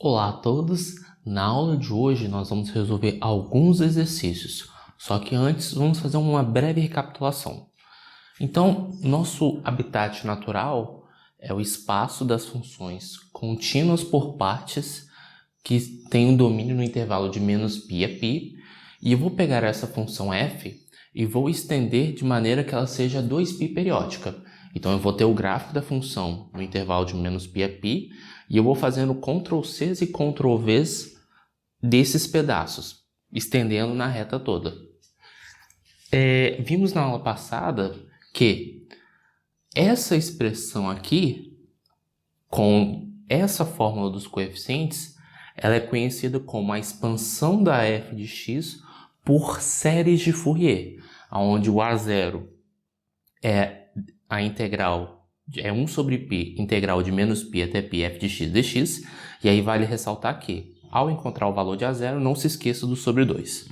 Olá a todos! Na aula de hoje nós vamos resolver alguns exercícios, só que antes vamos fazer uma breve recapitulação. Então, nosso habitat natural é o espaço das funções contínuas por partes que tem um domínio no intervalo de -π a π, e eu vou pegar essa função f e vou estender de maneira que ela seja 2π periódica. Então eu vou ter o gráfico da função no intervalo de -π a π, e eu vou fazendo Ctrl+C e Ctrl+V desses pedaços, estendendo na reta toda. Vimos na aula passada que essa expressão aqui, com essa fórmula dos coeficientes, ela é conhecida como a expansão da f de x por séries de Fourier, onde o A0 é a integral, é 1 sobre π, integral de -π até π f de x dx, e aí vale ressaltar que, ao encontrar o valor de A0, não se esqueça do sobre 2.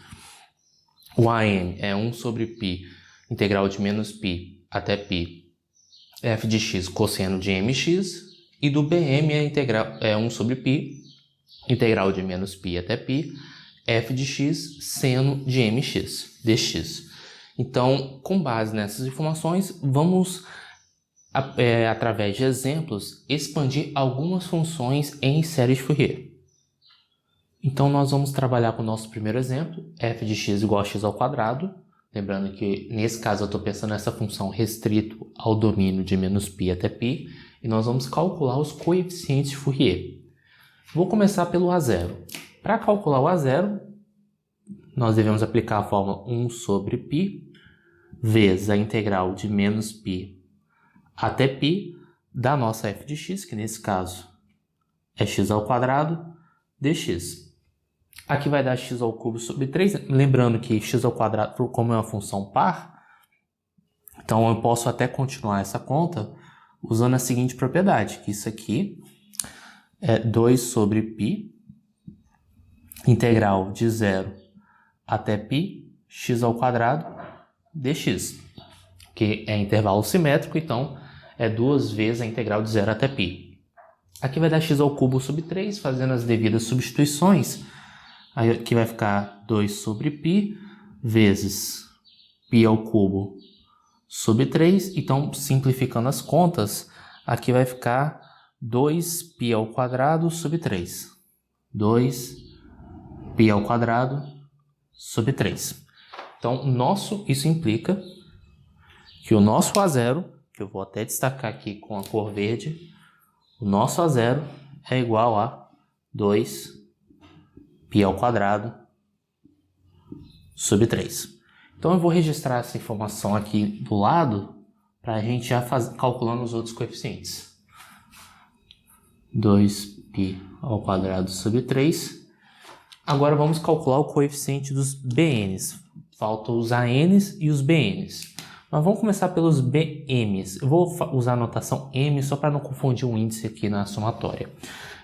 O AM é 1 sobre π, integral de -π até π f de x cosseno de mx, e do BM é 1 sobre π, integral de -π até π, f de x seno de mx dx. Então, com base nessas informações, vamos, através de exemplos, expandir algumas funções em séries de Fourier. Então, nós vamos trabalhar com o nosso primeiro exemplo, f de x igual a x². Lembrando que, nesse caso, eu estou pensando nessa função restrito ao domínio de -π até π, e nós vamos calcular os coeficientes de Fourier. Vou começar pelo A0. Para calcular o A0, nós devemos aplicar a fórmula 1 sobre π vezes a integral de -π até π da nossa f de x, que nesse caso é x² dx. Aqui vai dar x³ sobre 3, lembrando que x², como é uma função par, então eu posso até continuar essa conta usando a seguinte propriedade, que isso aqui é 2 sobre π, integral de 0 até π, x² dx, que é intervalo simétrico, então é 2 vezes a integral de 0 até π. Aqui vai dar x³ sobre 3, fazendo as devidas substituições. Aí aqui vai ficar 2 sobre π vezes π² sobre 3. Então, simplificando as contas, aqui vai ficar 2π² sobre 3. 2π² sobre 3. Então, isso implica que o nosso A0, que eu vou até destacar aqui com a cor verde, o nosso A0 é igual a 2π² sobre 3. Então, eu vou registrar essa informação aqui do lado para a gente já calculando os outros coeficientes. 2π² sobre 3. Agora vamos calcular o coeficiente dos BNs. Faltam os ANs e os BNs. Mas vamos começar pelos BMs. Eu vou usar a notação M só para não confundir um índice aqui na somatória.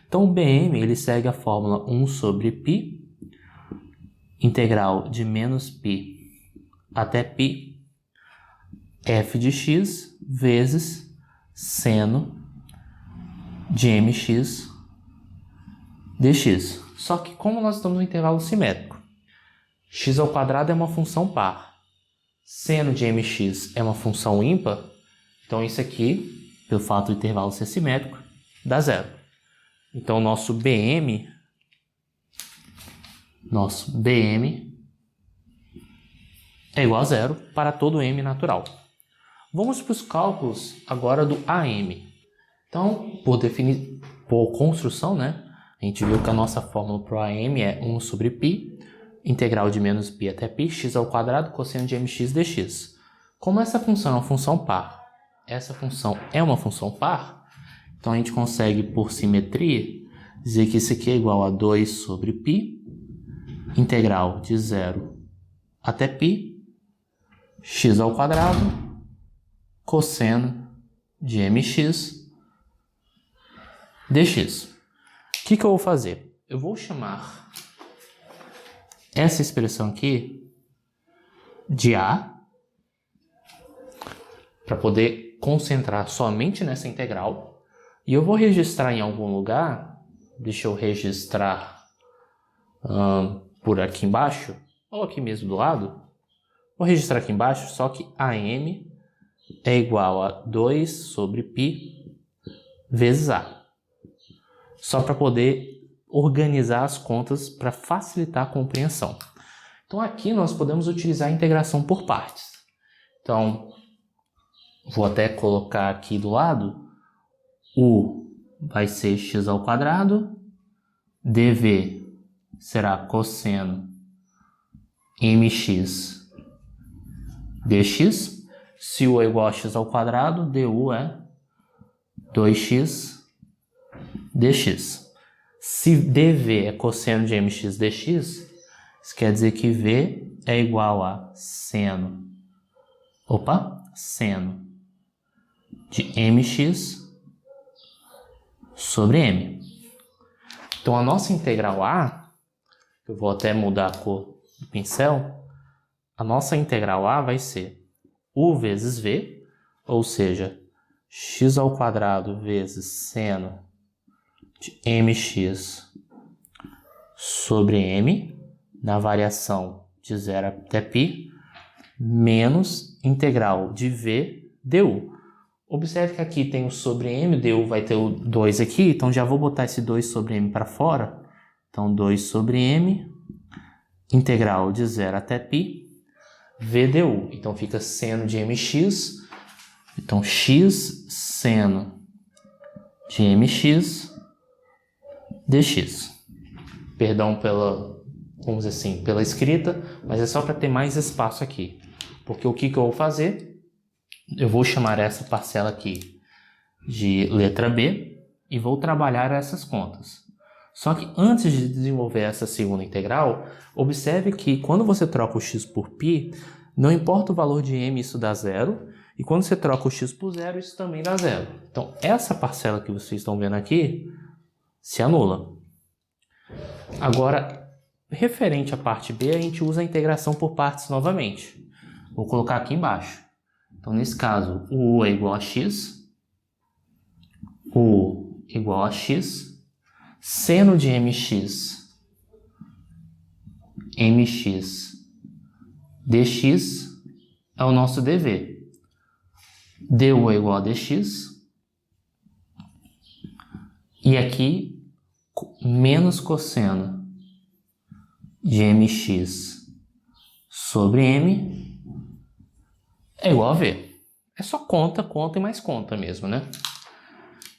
Então, o BM ele segue a fórmula 1 sobre π, integral de -π até π, f de x vezes seno de mx dx. Só que como nós estamos no intervalo simétrico, x² é uma função par, seno de mx é uma função ímpar, então isso aqui, pelo fato do intervalo ser simétrico, dá zero. Então nosso BM é igual a zero para todo m natural. Vamos para os cálculos agora do AM. Então, por construção, né? A gente viu que a nossa fórmula para o AM é 1 sobre π, integral de -π até π, x² cosseno de mx dx. Como essa função é uma função par, essa função é uma função par, então a gente consegue, por simetria, dizer que isso aqui é igual a 2 sobre π, integral de 0 até π, x² cosseno de mx dx. O que eu vou fazer? Eu vou chamar essa expressão aqui de A, para poder concentrar somente nessa integral, e eu vou registrar em algum lugar deixa eu registrar por aqui embaixo, ou aqui mesmo do lado. Vou registrar aqui embaixo, só que AM é igual a 2 sobre π vezes A. Só para poder organizar as contas para facilitar a compreensão. Então aqui nós podemos utilizar a integração por partes. Então, vou até colocar aqui do lado, U vai ser x ao quadrado, dv será cosseno mx dx. Se U é igual a x ao quadrado, du é 2x dx. Se dv é cosseno de mx dx, isso quer dizer que v é igual a seno de mx sobre m. Então a nossa integral A, eu vou até mudar a cor do pincel, a nossa integral A vai ser U vezes V, ou seja, x ao quadrado vezes seno de mx sobre m, na variação de 0 até π, menos integral de v du. Observe que aqui tem o sobre m, du vai ter o 2 aqui, então já vou botar esse 2 sobre m para fora. Então 2 sobre m, integral de 0 até π, v du. Então fica seno de mx, então x seno de mx dx. Perdão pela, vamos dizer assim, pela escrita, mas é só para ter mais espaço aqui. Porque o que eu vou fazer? Eu vou chamar essa parcela aqui de letra B e vou trabalhar essas contas. Só que antes de desenvolver essa segunda integral, observe que quando você troca o x por π, não importa o valor de m, isso dá zero. E quando você troca o x por zero, isso também dá zero. Então, essa parcela que vocês estão vendo aqui se anula. Agora, referente à parte B, a gente usa a integração por partes novamente. Vou colocar aqui embaixo. Então, nesse caso, o U é igual a x. U igual a x. Seno de mx dx é o nosso dv. du é igual a dx. E aqui, menos cosseno de mx sobre m é igual a v. É só conta, conta e mais conta mesmo, né?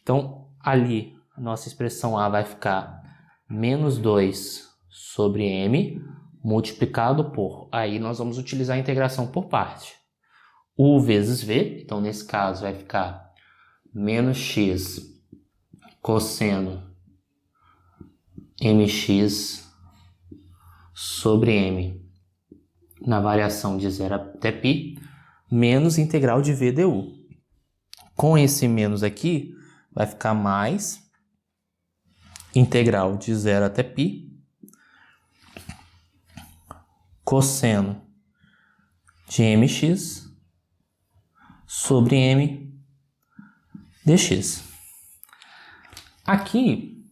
Então, ali, a nossa expressão A vai ficar menos 2 sobre m multiplicado por... Aí nós vamos utilizar a integração por parte. U vezes v, então nesse caso vai ficar menos x cosseno mx sobre m na variação de 0 até π, menos integral de v du. Com esse menos aqui, vai ficar mais integral de 0 até π cosseno de mx sobre m dx. Aqui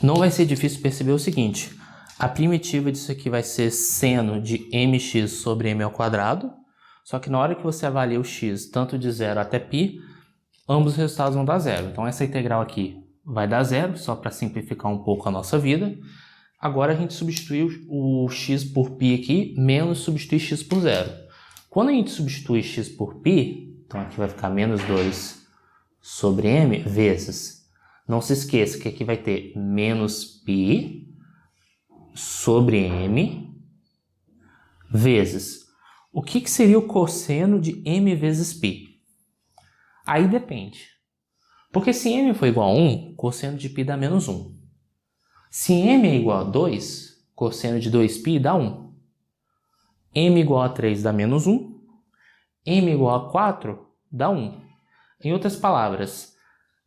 não vai ser difícil perceber o seguinte: a primitiva disso aqui vai ser seno de mx sobre m ao quadrado, só que na hora que você avalia o x tanto de 0 até π, ambos os resultados vão dar zero. Então essa integral aqui vai dar zero, só para simplificar um pouco a nossa vida. Agora a gente substitui o x por π aqui, menos substitui x por zero. Quando a gente substitui x por π, então aqui vai ficar menos 2 sobre m vezes. Não se esqueça que aqui vai ter menos π sobre m vezes. O que seria o cosseno de m vezes π? Aí depende. Porque se m for igual a 1, cosseno de π dá menos 1. Se m é igual a 2, cosseno de 2π dá 1. m igual a 3 dá menos 1. m igual a 4 dá 1. Em outras palavras,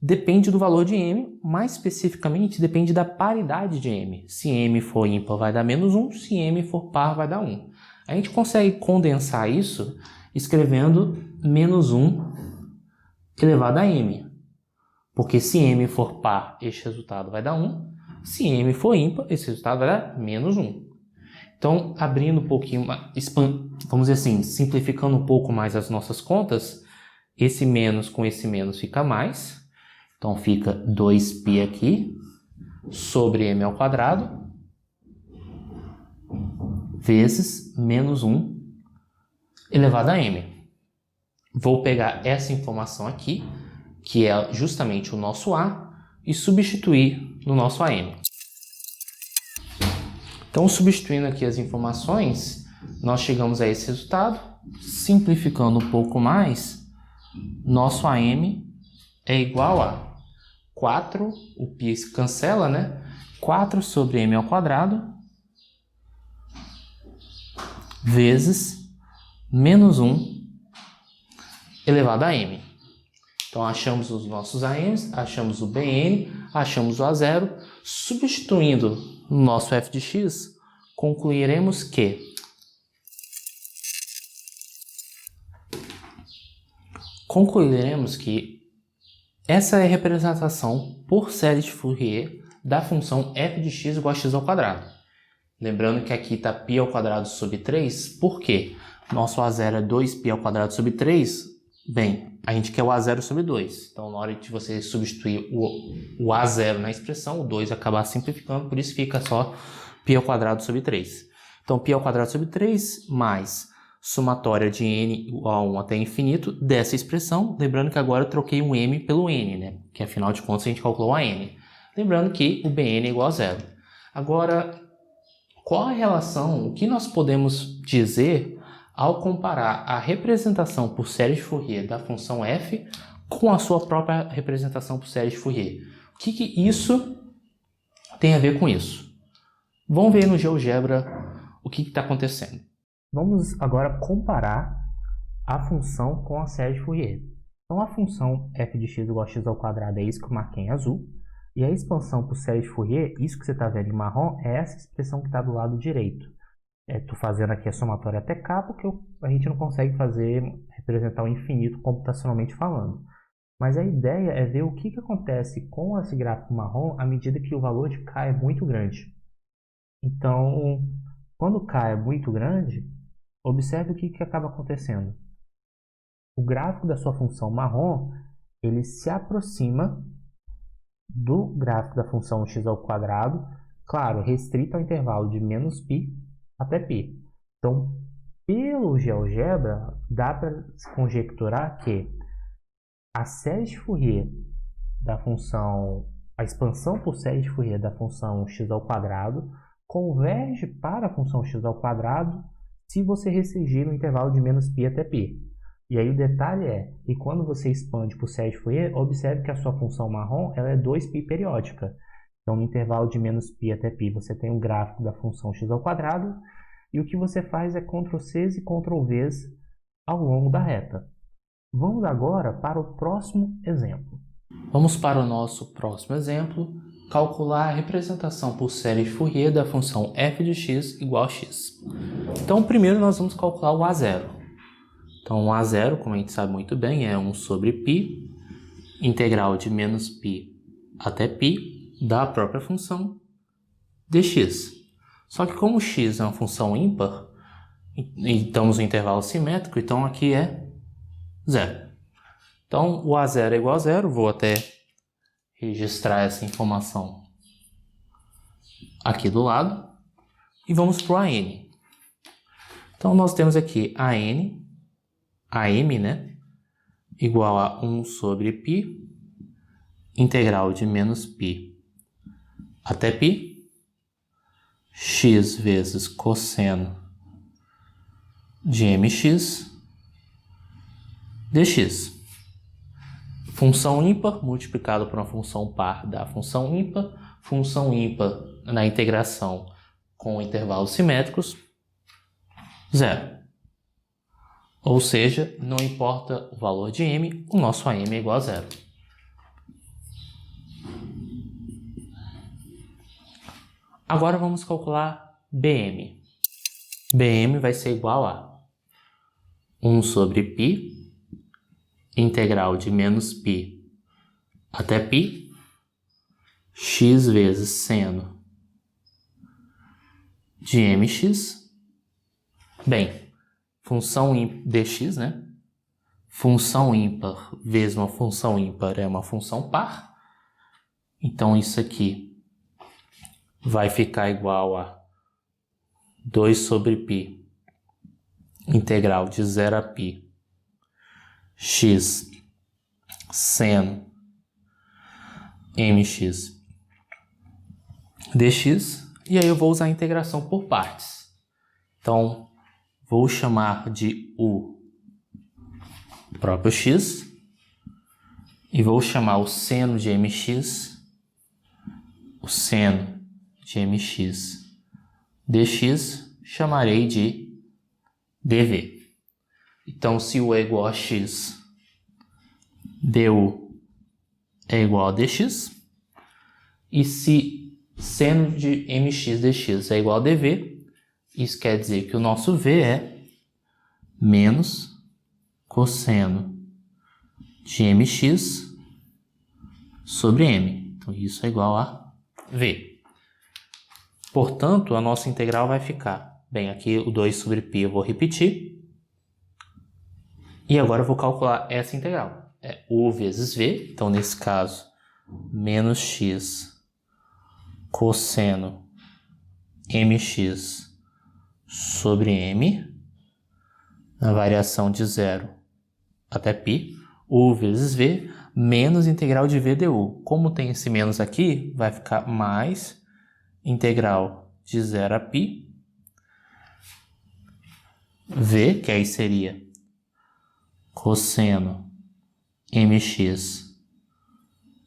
depende do valor de m, mais especificamente depende da paridade de m. Se m for ímpar vai dar menos 1, se m for par vai dar 1. A gente consegue condensar isso escrevendo menos 1 elevado a m. Porque se m for par, este resultado vai dar 1. Se m for ímpar, esse resultado vai dar menos 1. Então, abrindo um pouquinho, vamos dizer assim, simplificando um pouco mais as nossas contas, esse menos com esse menos fica mais. Então, fica 2π aqui, sobre m ao quadrado, vezes menos 1 elevado a m. Vou pegar essa informação aqui, que é justamente o nosso A, e substituir no nosso AM. Então, substituindo aqui as informações, nós chegamos a esse resultado. Simplificando um pouco mais, nosso AM é igual a 4, o π se cancela, né? 4 sobre m ao quadrado, vezes menos 1 elevado a m. Então, achamos os nossos AMs, achamos o BN, achamos o A0. Substituindo no nosso f de x, concluiremos que essa é a representação por série de Fourier da função f de x igual a x ao quadrado. Lembrando que aqui está π ao quadrado sobre 3, por quê? Nosso A0 é 2π ao quadrado sobre 3. Bem, a gente quer o A0 sobre 2. Então, na hora de você substituir o A0 na expressão, o 2 acabar simplificando, por isso fica só π ao quadrado sobre 3. Então, π ao quadrado sobre 3 mais somatória de n igual a 1 até infinito dessa expressão. Lembrando que agora eu troquei um m pelo n, né? Que afinal de contas a gente calculou a n. Lembrando que o bn é igual a 0. Agora, qual a relação, o que nós podemos dizer ao comparar a representação por série de Fourier da função f com a sua própria representação por série de Fourier? O que isso tem a ver com isso? Vamos ver no GeoGebra o que está acontecendo. Vamos agora comparar a função com a série de Fourier. Então, a função f de x igual a x ao quadrado é isso que eu marquei em azul. E a expansão por série de Fourier, isso que você está vendo em marrom, é essa expressão que está do lado direito. Estou fazendo aqui a somatória até k, porque a gente não consegue representar o infinito computacionalmente falando. Mas a ideia é ver o que acontece com esse gráfico marrom à medida que o valor de k é muito grande. Então, quando k é muito grande, observe o que acaba acontecendo. O gráfico da sua função marrom, ele se aproxima do gráfico da função x ao quadrado, claro, restrito ao intervalo de menos π até π. Então, pelo GeoGebra, dá para conjecturar que a série de Fourier da função, a expansão por série de Fourier da função x ao quadrado converge para a função x ao quadrado se você restringir no intervalo de menos π até π. E aí o detalhe é que quando você expande por série de Fourier, observe que a sua função marrom ela é 2π periódica. Então, no intervalo de menos π até π, você tem um gráfico da função x ao quadrado, e o que você faz é Ctrl+C e Ctrl+V ao longo da reta. Vamos agora para o próximo exemplo. Vamos para o nosso próximo exemplo, calcular a representação por série de Fourier da função f de x igual a x. Então, primeiro nós vamos calcular o A0. Então, o A0, como a gente sabe muito bem, é 1 sobre π, integral de menos π até π, da própria função dx. Só que como x é uma função ímpar, e estamos no intervalo simétrico, então aqui é 0. Então, o A0 é igual a 0, vou até registrar essa informação aqui do lado, e vamos para o AN. Então, nós temos aqui AM, né, igual a 1 sobre π, integral de menos π até π, x vezes cosseno de mx dx. Função ímpar multiplicado por uma função par dá função ímpar na integração com intervalos simétricos, 0. Ou seja, não importa o valor de m, o nosso AM é igual a 0. Agora vamos calcular BM. BM vai ser igual a 1 sobre π, integral de menos π até π, x vezes seno de mx. Bem, função dx, né? Função ímpar vezes uma função ímpar é uma função par. Então, isso aqui vai ficar igual a 2 sobre π, integral de 0 a π, x seno mx dx. E aí eu vou usar a integração por partes. Então, vou chamar de o próprio x e vou chamar o seno de mx, o seno de mx dx, chamarei de dv. Então, se u é igual a x, du é igual a dx. E se seno de mx dx é igual a dv, isso quer dizer que o nosso v é menos cosseno de mx sobre m. Então, isso é igual a v. Portanto, a nossa integral vai ficar... Bem, aqui o 2 sobre π eu vou repetir. E agora eu vou calcular essa integral. É u vezes v. Então, nesse caso, menos x cosseno mx sobre m, na variação de 0 até π, u vezes v, menos integral de v du. Como tem esse menos aqui, vai ficar mais integral de 0 a π, v, que aí seria cosseno mx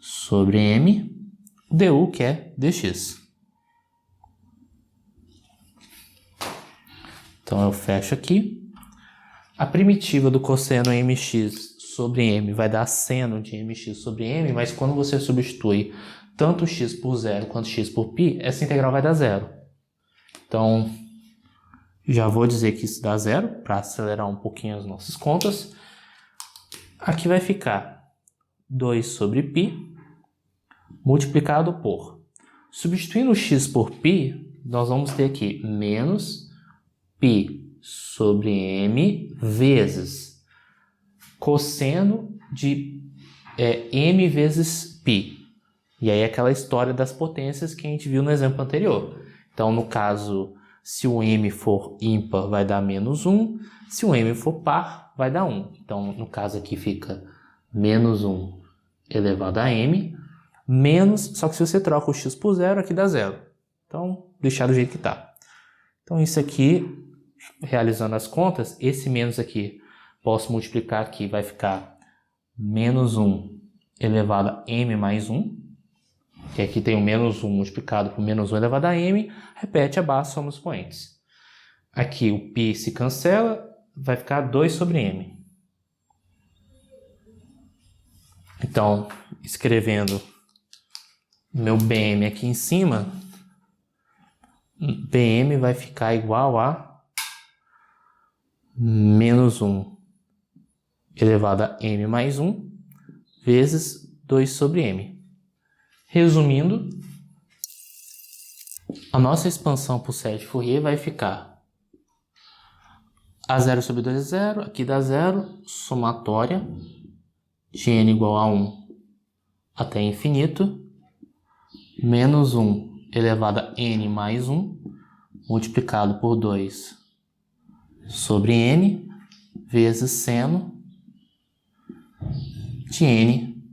sobre m, du, que é dx. Então, eu fecho aqui. A primitiva do cosseno mx sobre m vai dar seno de mx sobre m, mas quando você substitui tanto x por 0 quanto x por π, essa integral vai dar zero. Então, já vou dizer que isso dá zero, para acelerar um pouquinho as nossas contas. Aqui vai ficar 2 sobre π multiplicado por... Substituindo x por π, nós vamos ter aqui menos π sobre m vezes cosseno de m vezes π. E aí aquela história das potências que a gente viu no exemplo anterior. Então, no caso, se o m for ímpar, vai dar menos 1. Se o m for par, vai dar 1. Então, no caso aqui fica menos 1 elevado a m, menos... Só que se você troca o x por 0, aqui dá 0. Então, deixar do jeito que está. Então, isso aqui... Realizando as contas, esse menos aqui, posso multiplicar aqui, vai ficar menos 1 elevado a m mais 1, que aqui tem o menos 1 multiplicado por menos 1 elevado a m, repete abaixo, soma os expoentes. Aqui o π se cancela, vai ficar 2 sobre m. Então, escrevendo meu bm aqui em cima, bm vai ficar igual a menos 1 elevado a m mais 1 vezes 2 sobre m. Resumindo, a nossa expansão por série de Fourier vai ficar a 0 sobre 2 é 0, aqui dá 0, somatória de n igual a 1 até infinito, menos 1 elevado a n mais 1, multiplicado por 2 sobre n, vezes seno de n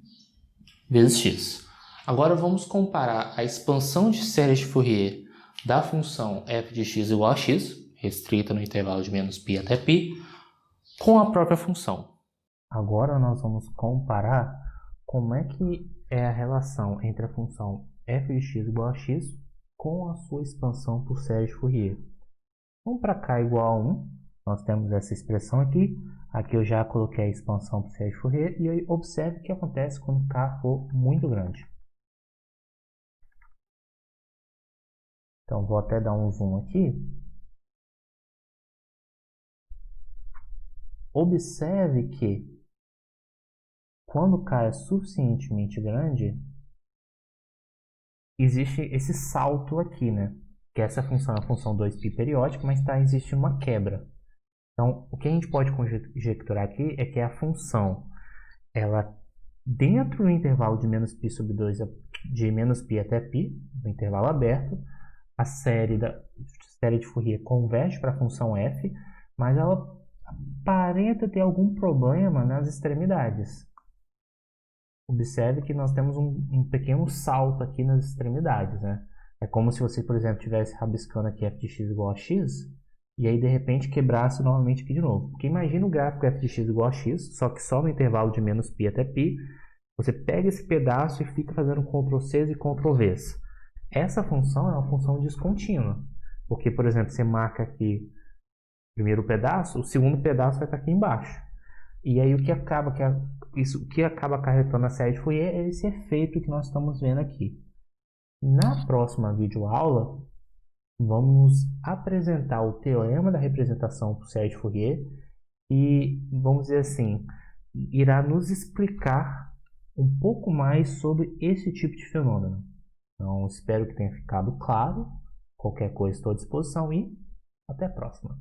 vezes x. Agora vamos comparar a expansão de série de Fourier da função f de x igual a x, restrita no intervalo de menos π até π, com a própria função. Agora nós vamos comparar como é que é a relação entre a função f de x igual a x com a sua expansão por série de Fourier. Vamos para cá igual a 1. Nós temos essa expressão aqui. Aqui eu já coloquei a expansão por série de Fourier. E aí observe o que acontece quando k for muito grande. Então, vou até dar um zoom aqui. Observe que quando K é suficientemente grande, existe esse salto aqui, né? Que essa função é a função 2π periódica, mas existe uma quebra. Então, o que a gente pode conjecturar aqui é que a função, ela dentro do intervalo de menos π sobre 2, de menos π até π, no intervalo aberto, a série de Fourier converge para a função f, mas ela aparenta ter algum problema nas extremidades. Observe que nós temos um pequeno salto aqui nas extremidades, né? É como se você, por exemplo, estivesse rabiscando aqui f de x igual a x, e aí de repente quebrasse novamente aqui de novo. Porque imagina o gráfico f de x igual a x, só que só no intervalo de menos π até π, você pega esse pedaço e fica fazendo Ctrl+C e Ctrl+V. Essa função é uma função descontínua, porque, por exemplo, você marca aqui o primeiro pedaço, o segundo pedaço vai estar aqui embaixo. E aí o que acaba acarretando a série de Fourier é esse efeito que nós estamos vendo aqui. Na próxima videoaula, vamos apresentar o teorema da representação por série de Fourier e, vamos dizer assim, irá nos explicar um pouco mais sobre esse tipo de fenômeno. Então, espero que tenha ficado claro. Qualquer coisa estou à disposição e até a próxima.